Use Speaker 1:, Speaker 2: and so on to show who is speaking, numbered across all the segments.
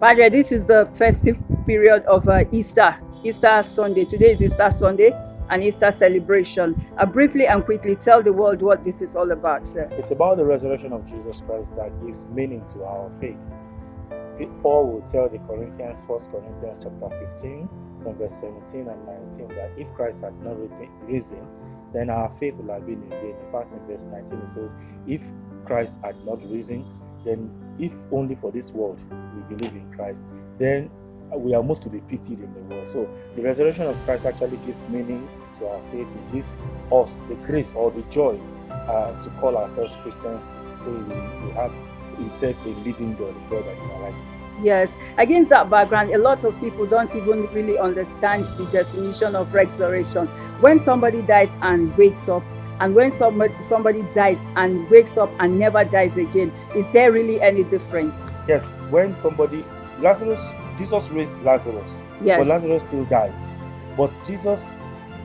Speaker 1: Padre, this is the festive period of Easter Sunday. Today is Easter Sunday, an Easter celebration. Briefly and quickly tell the world what this is all about, sir.
Speaker 2: It's about the resurrection of Jesus Christ that gives meaning to our faith. Paul will tell the Corinthians, 1 Corinthians chapter 15, from verse 17 and 19, that if Christ had not risen, then our faith would have been in vain. In fact, in verse 19 it says, if Christ had not risen, then if only for this world we believe in Christ, then we are most to be pitied in the world. So the resurrection of Christ actually gives meaning to our faith. It gives us the grace or the joy to call ourselves Christians, to say we serve a living God, a God that is alive.
Speaker 1: Yes, against that background, a lot of people don't even really understand the definition of resurrection. When somebody dies and wakes up, and when somebody dies and wakes up and never dies again, is there really any difference?
Speaker 2: Yes, when Jesus raised Lazarus,
Speaker 1: yes,
Speaker 2: but Lazarus still died. But Jesus,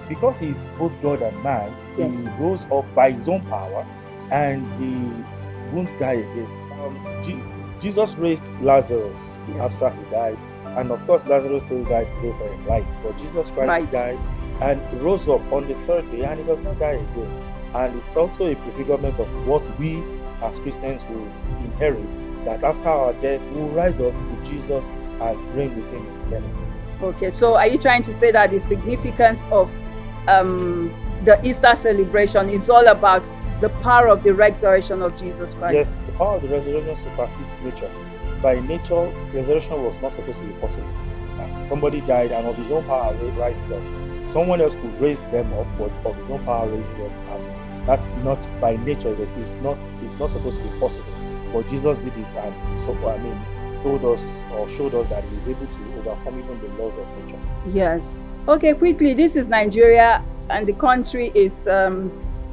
Speaker 2: because he is both God and man,
Speaker 1: yes,
Speaker 2: he rose up by his own power and he won't die again. Jesus raised Lazarus, yes, after he died, and of course Lazarus still died later in life, but Jesus Christ died and rose up on the third day, and he does not die again. And it's also a prefigurement of what we as Christians will inherit, that after our death we will rise up with Jesus and reign with him in eternity.
Speaker 1: Okay, so are you trying to say that the significance of the Easter celebration is all about the power of the resurrection of Jesus Christ?
Speaker 2: Yes, the power of the resurrection supersedes nature. By nature, resurrection was not supposed to be possible. Somebody died and of his own power rises up. Someone else could raise them up, but of his own power raises them up. That's not by nature. It's not supposed to be possible. But Jesus did it, and told us or showed us that he is able to overcome even the laws of nature.
Speaker 1: Yes. Okay, quickly, this is Nigeria, and the country is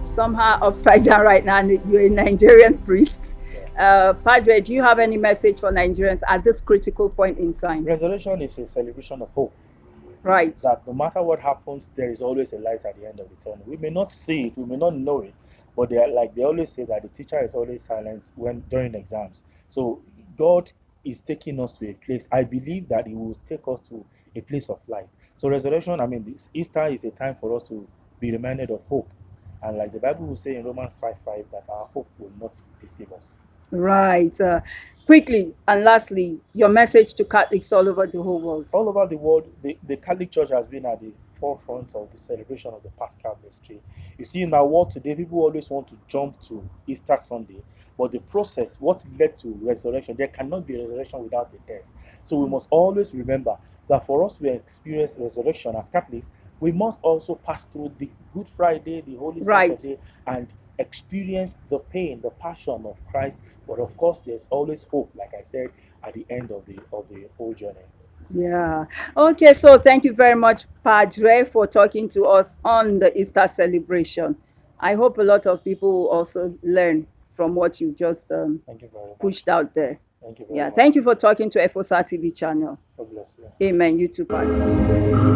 Speaker 1: somehow upside down right now, and you're a Nigerian priest. Padre, do you have any message for Nigerians at this critical point in time?
Speaker 2: Resurrection is a celebration of hope.
Speaker 1: Right.
Speaker 2: That no matter what happens, there is always a light at the end of the tunnel. We may not see it, we may not know it, but they always say that the teacher is always silent during exams. So God is taking us to a place. I believe that he will take us to a place of light. So resurrection, this Easter is a time for us to be reminded of hope. And like the Bible will say in Romans 5:5, that our hope will not deceive us.
Speaker 1: Right. Quickly and lastly, your message to Catholics all over the whole world.
Speaker 2: All over the world, the Catholic Church has been at the forefront of the celebration of the Paschal mystery. You see, in our world today, people always want to jump to Easter Sunday, but the process, what led to resurrection, there cannot be resurrection without a death. So we must always remember that for us to experience resurrection as Catholics, we must also pass through the Good Friday, the Holy Saturday, and experience the pain, the passion of Christ. But of course, there's always hope, like I said, at the end of the whole journey.
Speaker 1: Yeah. Okay, so thank you very much, Padre, for talking to us on the Easter celebration. I hope a lot of people will also learn from what you just pushed out there.
Speaker 2: Thank you very much.
Speaker 1: Thank you for talking to FOSA TV channel.
Speaker 2: God bless you.
Speaker 1: Amen. You too, Padre.